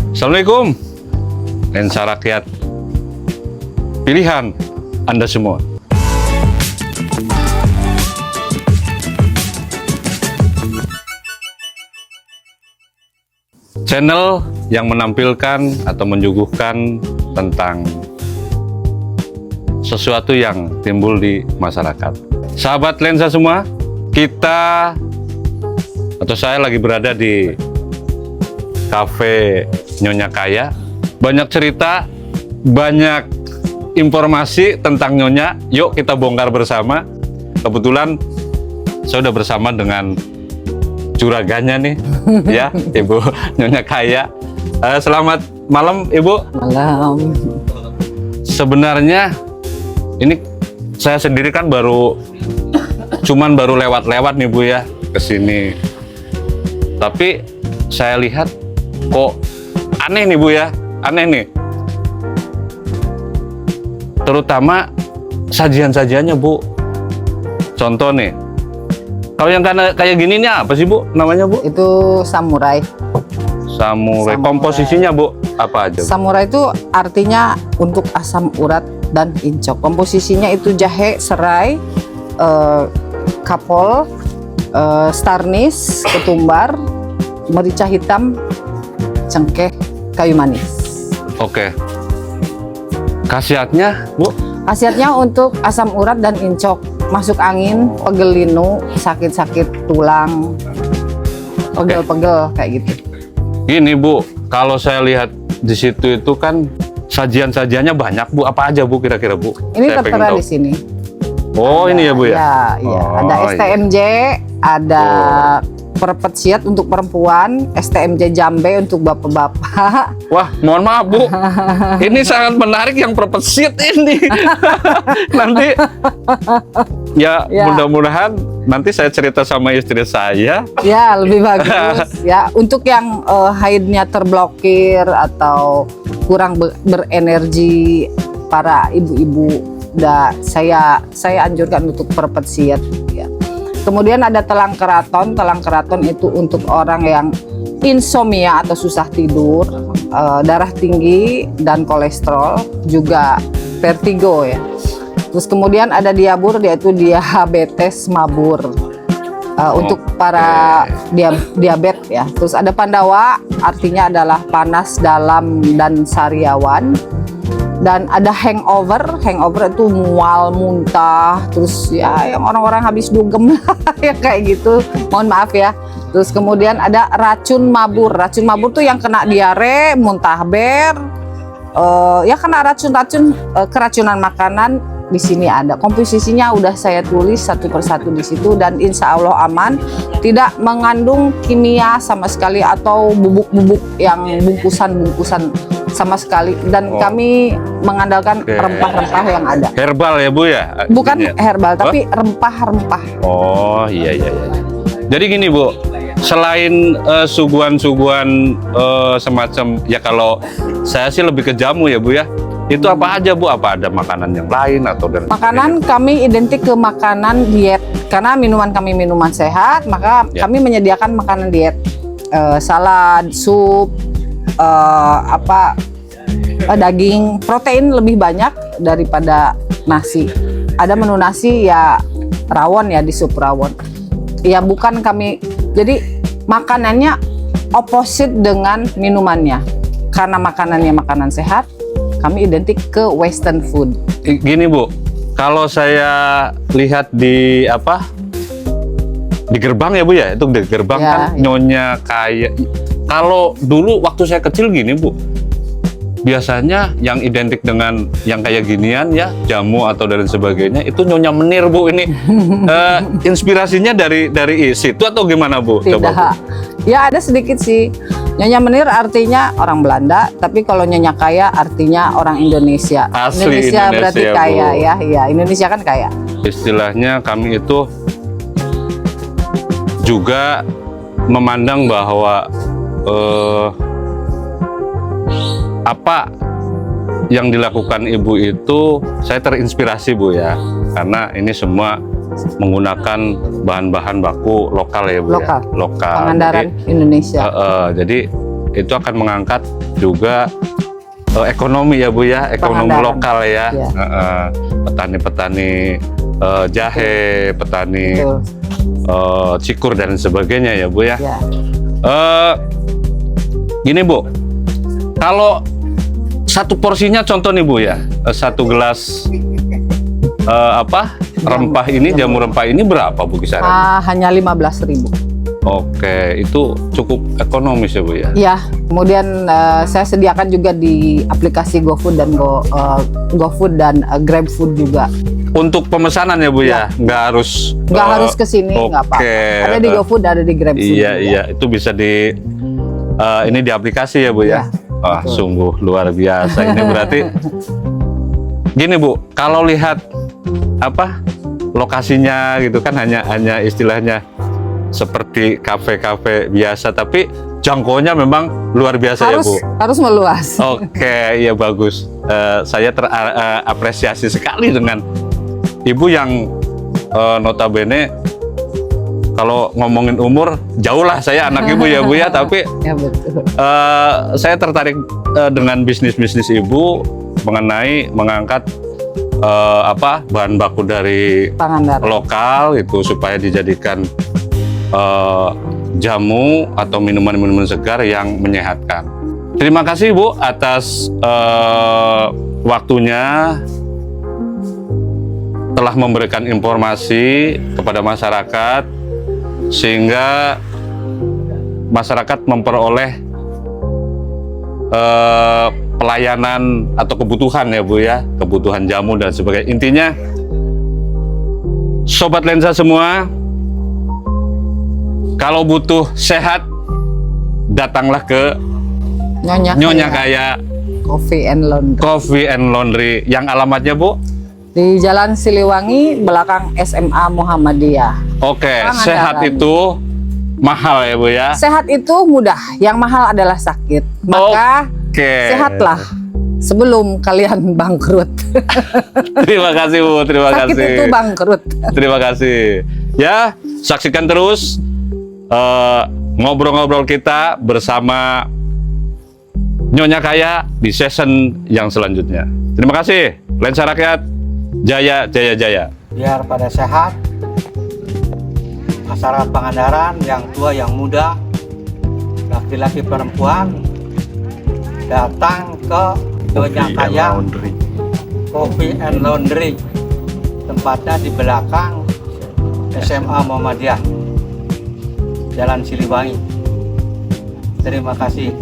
Assalamualaikum. Lensa Rakyat, pilihan Anda semua. Channel yang menampilkan atau menyuguhkan tentang sesuatu yang timbul di masyarakat. Sahabat lensa semua, kita atau saya lagi berada di Cafe Nyonya Kaya. Banyak cerita, banyak informasi tentang Nyonya. Yuk kita bongkar bersama. Kebetulan saya sudah bersama dengan juragannya nih, ya, Ibu Nyonya Kaya. Selamat malam, Ibu. Malam. Sebenarnya ini saya sendiri kan baru lewat-lewat nih Bu ya ke sini. Tapi saya lihat kok aneh nih Bu ya, aneh nih. Terutama sajian-sajiannya Bu. Contoh nih. Kalau yang kayak gini nih apa sih Bu namanya Bu? Itu samurai. Samurai. Komposisinya Bu apa aja Bu? Samurai itu artinya untuk asam urat dan incok. Komposisinya itu jahe, serai, kapol, starnis, ketumbar, merica hitam, cengkeh, kayu manis. Oke. Khasiatnya Bu? Khasiatnya untuk asam urat dan incok, masuk angin, pegel linu, sakit-sakit tulang, pegel-pegel kayak gitu. Gini Bu, kalau saya lihat di situ itu kan sajian-sajiannya banyak Bu. Apa aja Bu kira-kira Bu? Ini Saya pengen tertera tahu. di sini. Oh, ini ya Bu ya? Iya. Oh, Ada iya. STMJ, ada perpet siat untuk perempuan, STMJ Jambe untuk bapak-bapak. Wah, mohon maaf Bu. Ini sangat menarik yang perpesit ini. Nanti ya. Mudah-mudahan nanti saya cerita sama istri saya. Ya, lebih bagus. Ya, untuk yang haidnya terblokir atau kurang berenergi para ibu-ibu, saya anjurkan untuk perpet siat. Ya. Kemudian ada telang keraton. Telang keraton itu untuk orang yang insomnia atau susah tidur, darah tinggi dan kolesterol, juga vertigo ya. Terus kemudian ada diabur, yaitu diabetes mabur, untuk para diabetes ya. Terus ada pandawa, artinya adalah panas dalam dan sariawan. Dan ada hangover itu mual, muntah, terus ya yang orang-orang habis dugem ya kayak gitu, mohon maaf ya. Terus kemudian ada racun mabur tuh yang kena diare, muntah ber, ya kena racun-racun, keracunan makanan. Di sini ada komposisinya, udah saya tulis satu persatu di situ, dan insya Allah aman, tidak mengandung kimia sama sekali atau bubuk-bubuk yang bungkusan sama sekali, dan kami mengandalkan rempah-rempah yang ada. Herbal ya Bu ya? Bukan herbal, tapi rempah-rempah. Oh iya. Jadi gini Bu, selain suguhan-suguhan semacam ya, kalau saya sih lebih ke jamu ya Bu ya. Itu apa aja Bu? Apa ada makanan yang lain atau dari makanan kami identik ke makanan diet, karena minuman kami minuman sehat, maka kami menyediakan makanan diet, salad, sup, daging, protein lebih banyak daripada nasi. Ada menu nasi ya, rawon ya, di sup rawon. Ya bukan kami, jadi makanannya opposite dengan minumannya. Karena makanannya makanan sehat, kami identik ke western food. Gini Bu, kalau saya lihat di di gerbang ya Bu ya, itu di gerbang kan Nyonya Kaya. Kalau dulu waktu saya kecil gini Bu, biasanya yang identik dengan yang kayak ginian ya, jamu atau dan sebagainya, itu Nyonya Menir Bu ini. Inspirasinya dari situ atau gimana Bu? Tidak. Coba, Bu. Ya ada sedikit sih. Nyonya Menir artinya orang Belanda, tapi kalau Nyonya Kaya artinya orang Indonesia. Asli Indonesia berarti Bu. kaya ya. Iya, Indonesia kan kaya. Istilahnya kami itu juga memandang bahwa apa yang dilakukan Ibu itu saya terinspirasi Bu ya, karena ini semua menggunakan bahan-bahan baku lokal ya Bu. Lokal. Ya? Lokal. Pangandaran Jadi, Indonesia. jadi itu akan mengangkat juga ekonomi ya Bu ya, ekonomi Pangandaran. lokal ya. Ya. Petani-petani jahe, petani Betul. cikur dan sebagainya ya Bu ya. Ya. Gini Bu, kalau satu porsinya contoh nih Bu ya, satu gelas rempah ini, jamu rempah ini berapa Bu kisarannya? Hanya 15.000. Oke, itu cukup ekonomis ya Bu ya. Ya, kemudian saya sediakan juga di aplikasi GoFood dan GoFood dan GrabFood juga. Untuk pemesanan ya Bu ya, nggak harus Harus ke sini, nggak apa-apa. Ada di GoFood, ada di GrabFood. Iya juga. iya, itu bisa di ini di aplikasi ya Bu ya. Ya, Wah, betul. sungguh luar biasa ini berarti. Gini Bu, kalau lihat lokasinya gitu kan hanya istilahnya seperti kafe-kafe biasa, tapi jangkauannya memang luar biasa ya Bu. Harus meluas. Oke, iya bagus. Saya terapresiasi sekali dengan Ibu yang notabene kalau ngomongin umur jauh lah saya anak Ibu ya Bu ya, tapi Ya betul. saya tertarik dengan bisnis Ibu mengenai mengangkat bahan baku dari Pangandaran. lokal itu supaya dijadikan jamu atau minuman-minuman segar yang menyehatkan. Terima kasih Bu atas waktunya, telah memberikan informasi kepada masyarakat sehingga masyarakat memperoleh pelayanan atau kebutuhan ya Bu ya, kebutuhan jamu dan sebagainya. Intinya Sobat Lensa semua, kalau butuh sehat, datanglah ke Nyonya Kaya Coffee and Laundry. Coffee and Laundry. Yang alamatnya Bu? Di Jalan Siliwangi, belakang SMA Muhammadiyah. Oke, Pangandaran. sehat itu mahal ya Bu ya? Sehat itu mudah, yang mahal adalah sakit. Maka Oke. sehatlah sebelum kalian bangkrut. Terima kasih Bu, terima Sakit kasih. itu bangkrut. Terima kasih. Ya, saksikan terus ngobrol-ngobrol kita bersama Nyonya Kaya di season yang selanjutnya. Terima kasih. Lensa Rakyat, jaya, jaya, jaya. Biar pada sehat, masyarakat Pangandaran, yang tua, yang muda, laki-laki, perempuan, datang ke Nyonya Kaya Coffee and Laundry. Tempatnya di belakang SMA Muhammadiyah, Jalan Siliwangi. Terima kasih.